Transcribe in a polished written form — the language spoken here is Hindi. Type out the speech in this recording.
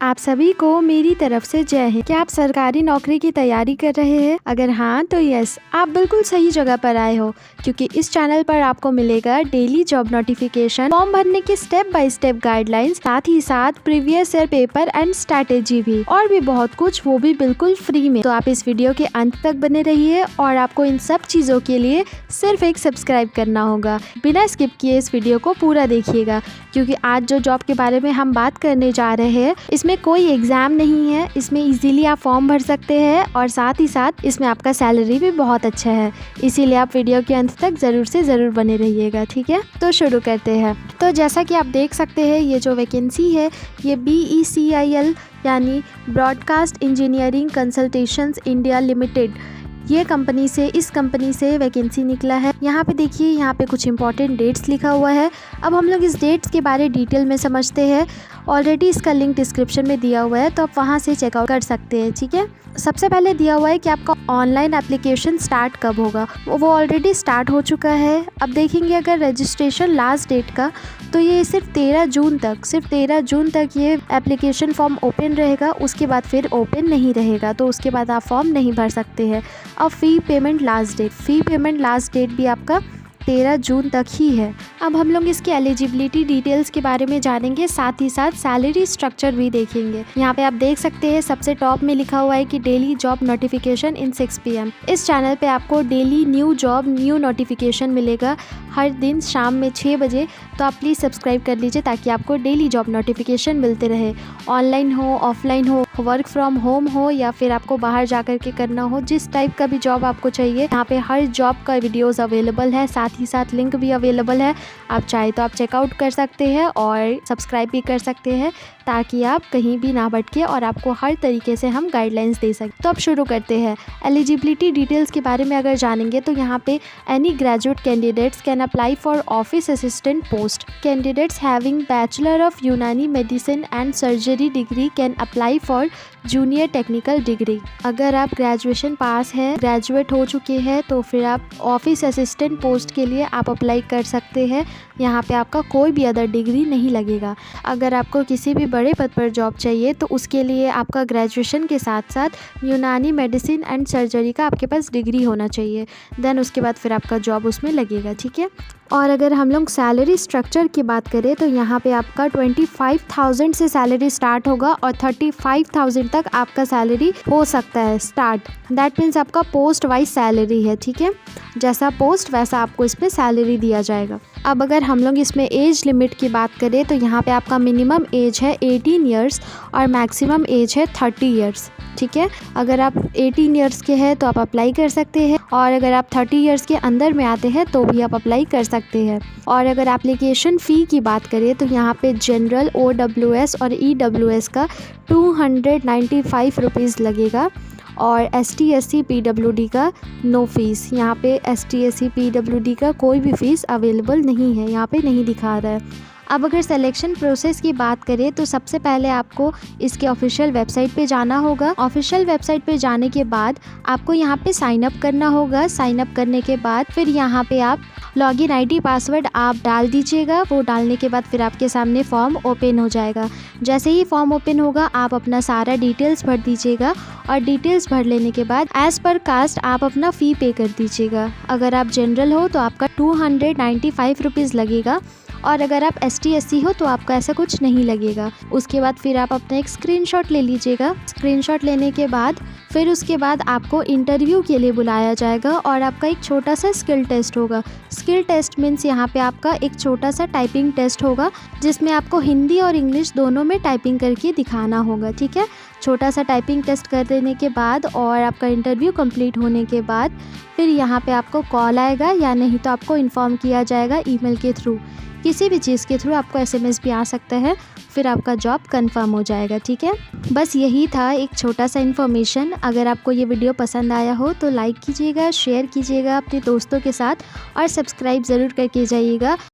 आप सभी को मेरी तरफ से जय हिंद। क्या आप सरकारी नौकरी की तैयारी कर रहे हैं? अगर हाँ तो यस, आप बिल्कुल सही जगह पर आए हो, क्योंकि इस चैनल पर आपको मिलेगा डेली जॉब नोटिफिकेशन, फॉर्म भरने की स्टेप बाय स्टेप गाइडलाइंस, साथ ही साथ previous year paper and strategy भी, और भी बहुत कुछ, वो भी बिल्कुल फ्री में। तो आप इस वीडियो के अंत तक बने रहिए और आपको इन सब चीजों के लिए सिर्फ एक सब्सक्राइब करना होगा। बिना स्किप किए इस वीडियो को पूरा देखिएगा, क्योंकि आज जो जॉब के बारे में हम बात करने जा रहे हैं इसमें कोई एग्जाम नहीं है। इसमें इजीली आप फॉर्म भर सकते हैं और साथ ही साथ इसमें आपका सैलरी भी बहुत अच्छा है। इसीलिए आप वीडियो के अंत तक जरूर से जरूर बने रहिएगा, ठीक है। तो शुरू करते हैं। तो जैसा कि आप देख सकते हैं, ये जो वैकेंसी है ये BECIL यानी broadcast engineering consultations India limited, ये कंपनी से, इस कंपनी से वैकेंसी निकला है। यहाँ पे देखिए, यहाँ पे कुछ इंपॉर्टेंट डेट्स लिखा हुआ है। अब हम लोग इस डेट्स के बारे डिटेल में समझते हैं। ऑलरेडी इसका लिंक डिस्क्रिप्शन में दिया हुआ है, तो आप वहाँ से चेकआउट कर सकते हैं, ठीक है। सबसे पहले दिया हुआ है कि आपका ऑनलाइन एप्लीकेशन स्टार्ट कब होगा। वो ऑलरेडी स्टार्ट हो चुका है। अब देखेंगे अगर रजिस्ट्रेशन लास्ट डेट का, तो ये सिर्फ 13 जून तक ये एप्लीकेशन फॉर्म ओपन रहेगा। उसके बाद फिर ओपन नहीं रहेगा, तो उसके बाद आप फॉर्म नहीं भर सकते हैं। अब फ़ी पेमेंट लास्ट डेट भी आपका 13 जून तक ही है। अब हम लोग इसकी एलिजिबिलिटी डिटेल्स के बारे में जानेंगे, साथ ही साथ सैलरी स्ट्रक्चर भी देखेंगे। यहाँ पे आप देख सकते हैं सबसे टॉप में लिखा हुआ है कि डेली जॉब नोटिफिकेशन इन 6 PM। इस चैनल पे आपको डेली न्यू नोटिफिकेशन मिलेगा हर दिन शाम में 6 बजे। तो आप प्लीज़ सब्सक्राइब कर लीजिए ताकि आपको डेली जॉब नोटिफिकेशन मिलते रहे। ऑनलाइन हो, ऑफलाइन हो, वर्क फ्रॉम होम हो या फिर आपको बाहर जा कर के करना हो, जिस टाइप का भी जॉब आपको चाहिए, यहाँ पे हर जॉब का वीडियोज़ अवेलेबल है। साथ ही साथ लिंक भी अवेलेबल है। आप चाहे तो आप चेकआउट कर सकते हैं और सब्सक्राइब भी कर सकते हैं, ताकि आप कहीं भी ना भटके और आपको हर तरीके से हम गाइडलाइंस दे सकें। तो अब शुरू करते हैं। एलिजिबिलिटी डिटेल्स के बारे में अगर जानेंगे तो यहाँ पे any graduate candidates can apply for office assistant post. Candidates having bachelor of Unani medicine and surgery degree can apply for junior technical degree. अगर आप ग्रेजुएशन पास है, ग्रेजुएट हो चुके हैं, तो फिर आप ऑफिस असिस्टेंट पोस्ट के लिए आप अप्लाई कर सकते हैं। यहाँ पे आपका कोई भी अदर डिग्री नहीं लगेगा। अगर आपको किसी भी बड़े पद पर जॉब चाहिए तो उसके लिए आपका ग्रेजुएशन के साथ साथ यूनानी मेडिसिन एंड सर्जरी का आपके पास डिग्री होना चाहिए। देन उसके बाद फिर आपका जॉब उसमें लगेगा, ठीक है। और अगर हम लोग सैलरी स्ट्रक्चर की बात करें तो यहाँ पे आपका 25,000 से सैलरी स्टार्ट होगा और 35,000 तक आपका सैलरी हो सकता है स्टार्ट। दैट मीन्स आपका पोस्ट वाइज सैलरी है, ठीक है। जैसा पोस्ट वैसा आपको इसमें सैलरी दिया जाएगा। अब अगर हम लोग इसमें एज लिमिट की बात करें तो यहाँ पे आपका मिनिमम एज है 18 ईयर्स और मैक्सिमम एज है 30 ईयर्स, ठीक है। अगर आप 18 ईयर्स के हैं तो आप अप्लाई कर सकते हैं, और अगर आप 30 ईयर्स के अंदर में आते हैं तो भी आप अप्लाई कर सकते हैं। और अगर एप्लीकेशन फ़ी की बात करें तो यहाँ पे जनरल, OWS और EWS का 295 रुपीज़ लगेगा, और ST SC PWD का नो फीस। यहाँ पे ST SC PWD का कोई भी फ़ीस अवेलेबल नहीं है, यहाँ पे नहीं दिखा रहा है। अब अगर सिलेक्शन प्रोसेस की बात करें तो सबसे पहले आपको इसके ऑफिशियल वेबसाइट पे जाना होगा। ऑफिशियल वेबसाइट पे जाने के बाद आपको यहाँ पे साइन अप करना होगा। साइन अप करने के बाद फिर यहाँ पे आप लॉगिन ID पासवर्ड आप डाल दीजिएगा। वो डालने के बाद फिर आपके सामने फॉर्म ओपन हो जाएगा। जैसे ही फॉर्म ओपन होगा आप अपना सारा डिटेल्स भर दीजिएगा, और डिटेल्स भर लेने के बाद एज़ पर कास्ट आप अपना फ़ी पे कर दीजिएगा। अगर आप जनरल हो तो आपका 295 रुपीज़ लगेगा, और अगर आप ST SC हो तो आपका ऐसा कुछ नहीं लगेगा। उसके बाद फिर आप अपना एक स्क्रीनशॉट ले लीजिएगा। स्क्रीनशॉट लेने के बाद फिर उसके बाद आपको इंटरव्यू के लिए बुलाया जाएगा, और आपका एक छोटा सा स्किल टेस्ट होगा। स्किल टेस्ट मीन्स यहाँ पे आपका एक छोटा सा टाइपिंग टेस्ट होगा, जिसमें आपको हिंदी और इंग्लिश दोनों में टाइपिंग करके दिखाना होगा, ठीक है। छोटा सा टाइपिंग टेस्ट कर देने के बाद और आपका इंटरव्यू कंप्लीट होने के बाद फिर यहाँ पे आपको कॉल आएगा, या नहीं तो आपको इन्फॉर्म किया जाएगा ईमेल के थ्रू। किसी भी चीज़ के थ्रू आपको SMS भी आ सकता है, फिर आपका जॉब कंफर्म हो जाएगा, ठीक है। बस यही था एक छोटा सा इन्फॉर्मेशन। अगर आपको ये वीडियो पसंद आया हो तो लाइक कीजिएगा, शेयर कीजिएगा अपने दोस्तों के साथ, और सब्सक्राइब ज़रूर करके जाइएगा।